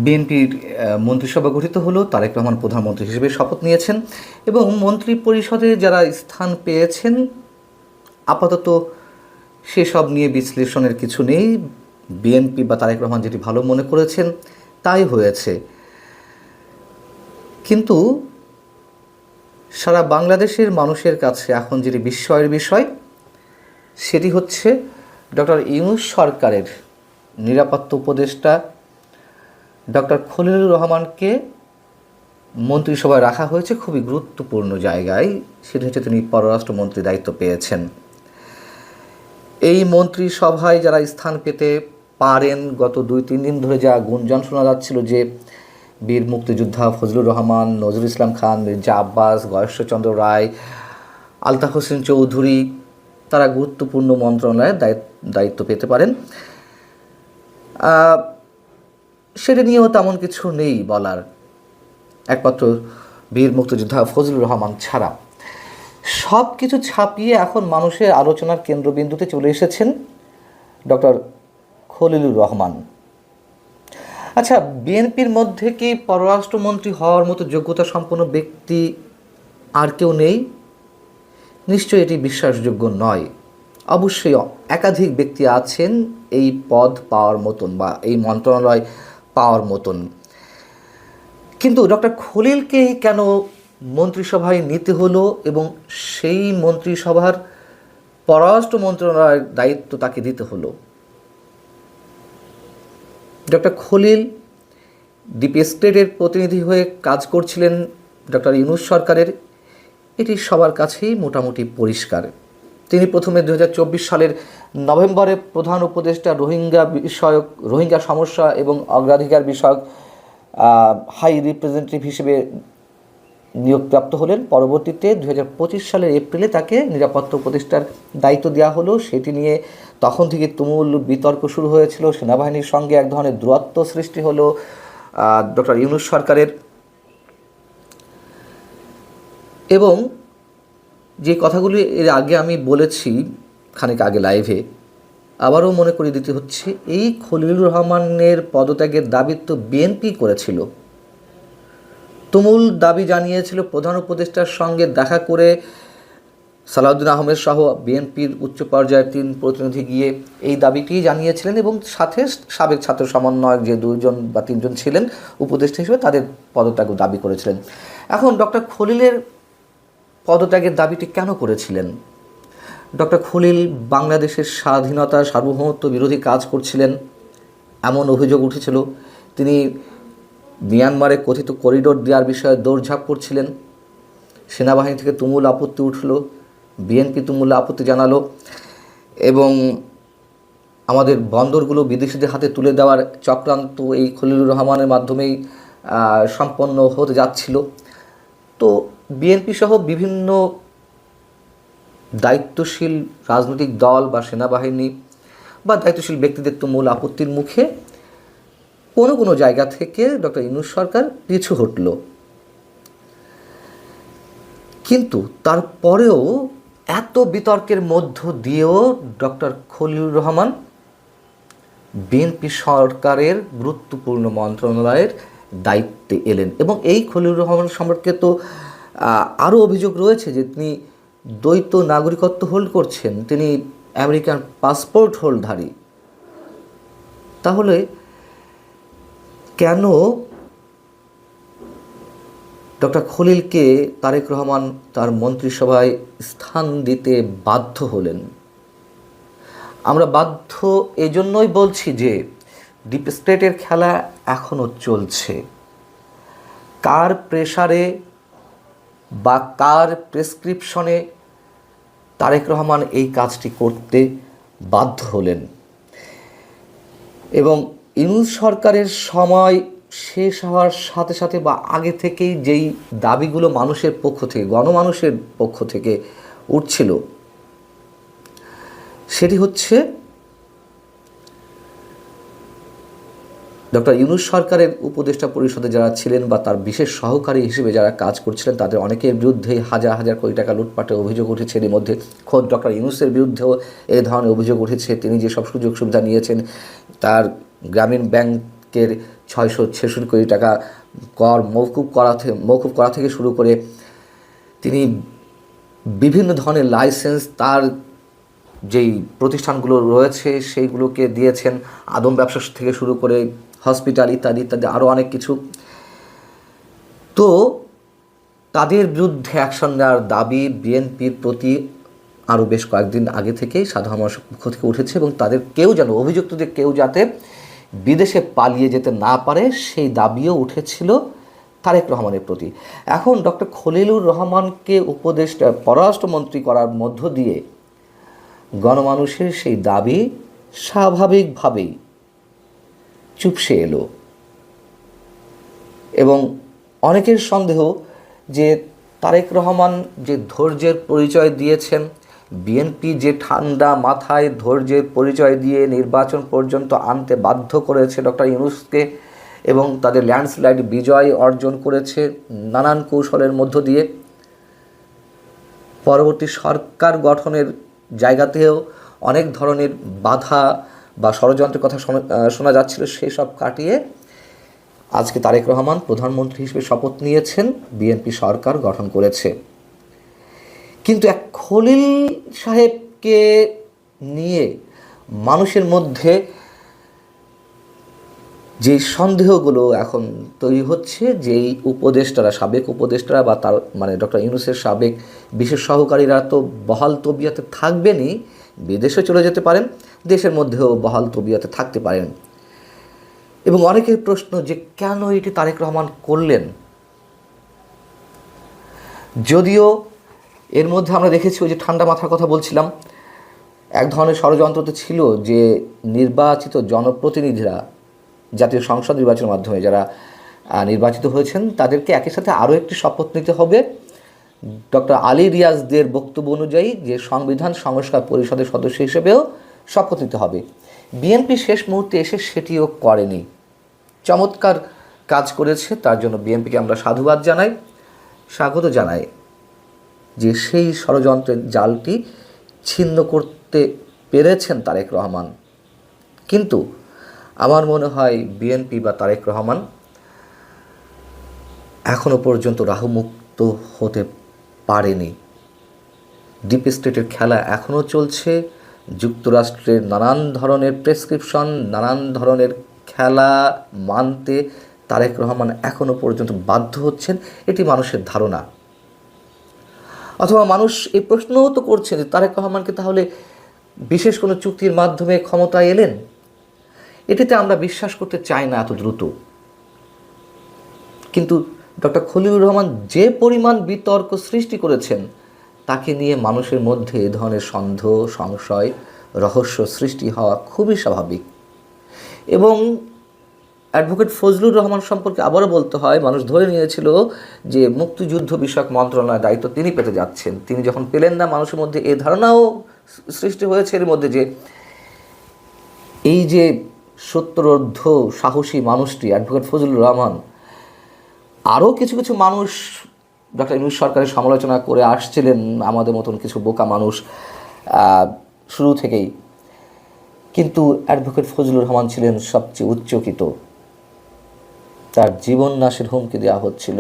বিএনপির মন্ত্রিসভা গঠিত হলো, তারেক রহমান প্রধানমন্ত্রী হিসেবে শপথ নিয়েছেন এবং মন্ত্রী পরিষদে যারা স্থান পেয়েছেন আপাতত সেসব নিয়ে বিশ্লেষণের কিছু নেই। বিএনপি বা তারেক রহমান যেটি ভালো মনে করেছেন তাই হয়েছে। কিন্তু সারা বাংলাদেশের মানুষের কাছে এখন যেটি বিস্ময়ের বিষয় সেটি হচ্ছে ডক্টর ইউনূস সরকারের নিরাপত্তা উপদেষ্টা ডক্টর খলিলুর রহমানকে মন্ত্রিসভায় রাখা হয়েছে খুবই গুরুত্বপূর্ণ জায়গায়। সেটি হচ্ছে তিনি পররাষ্ট্রমন্ত্রী দায়িত্ব পেয়েছেন। এই মন্ত্রিসভায় যারা স্থান পেতে পারেন, গত 2-3 দিন ধরে যা গুঞ্জন শোনা যাচ্ছিল যে বীর মুক্তিযোদ্ধা ফজলুর রহমান, নজরুল ইসলাম খান, মির্জা আব্বাস, গয়েশ্বরচন্দ্র রায়, আলতাফ হোসেন চৌধুরী তারা গুরুত্বপূর্ণ মন্ত্রণালয়ের দায়িত্ব পেতে পারেন, সেটা নিয়েও তেমন কিছু নেই বলার, একমাত্র বীর মুক্তিযোদ্ধা ফজলুর রহমান ছাড়া। সব কিছু ছাপিয়ে এখন মানুষের আলোচনার কেন্দ্রবিন্দুতে চলে এসেছেন ডক্টর খলিলুর রহমান। আচ্ছা, বিএনপির মধ্যে কি পররাষ্ট্রমন্ত্রী হওয়ার মতো যোগ্যতা সম্পন্ন ব্যক্তি আর কেউ নেই? নিশ্চয়ই এটি বিশ্বাসযোগ্য নয়। অবশ্যই একাধিক ব্যক্তি আছেন এই পদ পাওয়ার মতন বা এই মন্ত্রণালয় পাওয়ার মতন, কিন্তু ডক্টর খলিলকেই কেন মন্ত্রিসভায় নিতে হলো এবং সেই মন্ত্রিসভার পররাষ্ট্র মন্ত্রণালয়ের দায়িত্ব তাকে দিতে হলো? ডক্টর খলিল ডিপ স্টেটের প্রতিনিধি হয়ে কাজ করছিলেন ডক্টর ইউনূস সরকারের, এটি সবার কাছেই মোটামুটি পরিষ্কার। তিনি প্রথমে 2024 সালের নভেম্বরে প্রধান উপদেষ্টা রোহিঙ্গা সমস্যা এবং অগ্রাধিকার বিষয়ক হাই রিপ্রেজেন্টেটিভ হিসেবে নিয়োগপ্রাপ্ত হলেন। পরবর্তীতে 2025 সালের এপ্রিলে তাকে নিরাপত্তা উপদেষ্টার দায়িত্ব দেওয়া হলো। সেটি নিয়ে তখন থেকে তুমুল বিতর্ক শুরু হয়েছিল, সেনাবাহিনীর সঙ্গে এক ধরনের দূরত্ব সৃষ্টি হলো ডক্টর ইউনূস সরকারের। এবং যে কথাগুলি এর আগে আমি বলেছি খানিক আগে লাইভে, আবারও মনে করিয়ে দিতে হচ্ছে, এই খলিলুর রহমানের পদত্যাগের দাবি তো বিএনপি করেছিল, তুমুল দাবি জানিয়েছিল। প্রধান উপদেষ্টার সঙ্গে দেখা করে সালাউদ্দিন আহমেদ সহ বিএনপির উচ্চ পর্যায়ের 3 প্রতিনিধি গিয়ে এই দাবিটি জানিয়েছিলেন এবং সাথে সাবেক ছাত্র সমন্বয়ক যে 2জন বা 3জন ছিলেন উপদেষ্টা হিসেবে তাদের পদত্যাগ দাবি করেছিলেন। এখন ডক্টর খলিলের পদত্যাগের দাবিটি কেন করেছিলেন? ডক্টর খলিল বাংলাদেশের স্বাধীনতা সার্বভৌমত্ব বিরোধী কাজ করছিলেন এমন অভিযোগ উঠেছিল। তিনি মিয়ানমারে কথিত করিডোর দেওয়ার বিষয়ে দৌড়ঝাঁপ করছিলেন। সেনাবাহিনী থেকে তুমুল আপত্তি উঠল, বিএনপি তুমুল আপত্তি জানালো এবং আমাদের বন্দরগুলো বিদেশিদের হাতে তুলে দেওয়ার চক্রান্ত এই খলিলুর রহমানের মাধ্যমেই সম্পন্ন হতে যাচ্ছিল। তো বিএনপি সহ বিভিন্ন দায়িত্বশীল রাজনৈতিক দল বা সেনাবাহিনী বা দায়িত্বশীল ব্যক্তিদের তুমুল আপত্তির মুখে কোনো কোনো জায়গা থেকে ডক্টর ইউনূস সরকার পিছু হটল। কিন্তু তারপরেও এত বিতর্কের মধ্য দিয়েও ডক্টর খলিলুর রহমান বিএনপি সরকারের গুরুত্বপূর্ণ মন্ত্রণালয়ের দায়িত্বে এলেন। এবং এই খলিলুর রহমান সম্পর্কে তো আরও অভিযোগ রয়েছে যে তিনি দ্বৈত নাগরিকত্ব হোল্ড করছেন, তিনি আমেরিকান পাসপোর্ট হোল্ডধারী। তাহলে কেন ডক্টর খলিলকে তারেক রহমান তার মন্ত্রিসভায় স্থান দিতে বাধ্য হলেন? আমরা বাধ্য এজন্যই বলছি যে ডিপ স্টেটের খেলা এখনও চলছে। কার প্রেসারে বা কার প্রেসক্রিপশনে তারেক রহমান এই কাজটি করতে বাধ্য হলেন? এবং ইউনূস সরকারের সময় শেষ হওয়ার সাথে সাথে বা আগে থেকেই যেই দাবিগুলো মানুষের পক্ষ থেকে, গণমানুষের পক্ষ থেকে উঠছিল, সেটি হচ্ছে ডক্টর ইউনূস সরকারের উপদেষ্টা পরিষদে যারা ছিলেন বা তার বিশেষ সহকারী হিসেবে যারা কাজ করছিলেন তাদের অনেকের বিরুদ্ধে হাজার হাজার কোটি টাকা লুটপাটের অভিযোগ উঠেছে। এর মধ্যে খোদ ডক্টর ইউনূসের বিরুদ্ধেও এই ধরনের অভিযোগ উঠেছে। তিনি যে সব সুযোগ সুবিধা নিয়েছেন, তার গ্রামীণ ব্যাংকের 666 কোটি টাকা কর মওকুফ করা থেকে শুরু করে তিনি বিভিন্ন ধরনের লাইসেন্স তার যেই প্রতিষ্ঠানগুলো রয়েছে সেইগুলোকে দিয়েছেন, আদম ব্যবসা থেকে শুরু করে হসপিটাল ইত্যাদি ইত্যাদি আরও অনেক কিছু। তো তাদের বিরুদ্ধে অ্যাকশন নেওয়ার দাবি বিএনপির প্রতি আরও বেশ কয়েকদিন আগে থেকেই সাধারণ মানুষের পক্ষ থেকে উঠেছে, এবং তাদের কেউ যেন অভিযুক্তদের কেউ যাতে বিদেশে পালিয়ে যেতে না পারে সেই দাবিও উঠেছিল তারেক রহমানের প্রতি। এখন ডক্টর খলিলুর রহমানকে উপদেষ্টা পররাষ্ট্রমন্ত্রী করার মধ্য দিয়ে গণমানুষের সেই দাবি স্বাভাবিকভাবেই চুপসে এলো, এবং অনেকের সন্দেহ যে তারেক রহমান যে ধৈর্যের পরিচয় দিয়েছেন, বিএনপি যে ঠান্ডা মাথায় ধৈর্যের পরিচয় দিয়ে নির্বাচন পর্যন্ত আনতে বাধ্য করেছে ডক্টর ইউনূসকে, এবং তাদের ল্যান্ডস্লাইড বিজয় অর্জন করেছে নানান কৌশলের মধ্য দিয়ে, পরবর্তী সরকার গঠনের জায়গাতেও অনেক ধরনের বাধা বা ষড়যন্ত্রের কথা শোনা যাচ্ছিল, সেই সব কাটিয়ে আজকে তারেক রহমান প্রধানমন্ত্রী হিসেবে শপথ নিয়েছেন, বিএনপি সরকার গঠন করেছে। কিন্তু এক খলিল সাহেবকে নিয়ে মানুষের মধ্যে যে সন্দেহগুলো এখন তৈরি হচ্ছে, যে এই উপদেষ্টারা, সাবেক উপদেষ্টারা বা তার মানে ডক্টর ইউনূসের সাবেক বিশেষ সহকারীরা তো বহাল তবিয়তে থাকবেনই, বিদেশে চলে যেতে পারেন, দেশের মধ্যেও বহাল তবিয়তে থাকতে পারেন। এবং অনেকের প্রশ্ন যে কেন এটি তারেক রহমান করলেন, যদিও এর মধ্যে আমরা দেখেছি ওই যে ঠান্ডা মাথার কথা বলছিলাম, এক ধরনের ষড়যন্ত্র তো ছিল যে নির্বাচিত জনপ্রতিনিধিরা জাতীয় সংসদ নির্বাচনের মাধ্যমে যারা নির্বাচিত হয়েছেন তাদেরকে একই সাথে আরও একটি শপথ নিতে হবে ডক্টর আলী রিয়াজদের বক্তব্য অনুযায়ী, যে সংবিধান সংস্কার পরিষদের সদস্য হিসেবেও শপথ নিতে হবে। বিএনপি শেষ মুহূর্তে এসে সেটিও করেনি, চমৎকার কাজ করেছে, তার জন্য বিএনপিকে আমরা সাধুবাদ জানাই, স্বাগত জানাই যে সেই ষড়যন্ত্রের জালটি ছিন্ন করতে পেরেছেন তারেক রহমান। কিন্তু আমার মনে হয় বিএনপি বা তারেক রহমান এখনও পর্যন্ত রাহুমুক্ত হতে পারেনি। ডিপ স্টেটের খেলা এখনও চলছে, যুক্তরাষ্ট্রের নানান ধরনের প্রেসক্রিপশন, নানান ধরনের খেলা মানতে তারেক রহমান এখনও পর্যন্ত বাধ্য হচ্ছেন, এটি মানুষের ধারণা। অথবা মানুষ এই প্রশ্নও তো করছে যে তারেক রহমানকে তাহলে বিশেষ কোনো চুক্তির মাধ্যমে ক্ষমতায় এলেন, এটিতে আমরা বিশ্বাস করতে চাই না এত দ্রুত। কিন্তু ডক্টর খলিলুর রহমান যে পরিমাণ বিতর্ক সৃষ্টি করেছেন, তাকে নিয়ে মানুষের মধ্যে এ ধরনের সন্দেহ, সংশয়, রহস্য সৃষ্টি হওয়া খুবই স্বাভাবিক। এবং অ্যাডভোকেট ফজলুর রহমান সম্পর্কে আবারও বলতে হয়, মানুষ ধরে নিয়েছিল যে মুক্তিযুদ্ধ বিষয়ক মন্ত্রণালয়ের দায়িত্ব তিনি পেতে যাচ্ছেন। তিনি যখন পেলেন না, মানুষের মধ্যে এ ধারণাও সৃষ্টি হয়েছে এর মধ্যে যে এই যে সত্তরোর্ধ্ব সাহসী মানুষটি অ্যাডভোকেট ফজলুর রহমান, আরও কিছু কিছু মানুষ ডক্টর ইউনূস সরকারের সমালোচনা করে আসছিলেন, আমাদের মতন কিছু বোকা মানুষ শুরু থেকেই, কিন্তু অ্যাডভোকেট ফজলুর রহমান ছিলেন সবচেয়ে উচ্চকিত, তার জীবন নাশের হুমকি দেওয়া হচ্ছিল।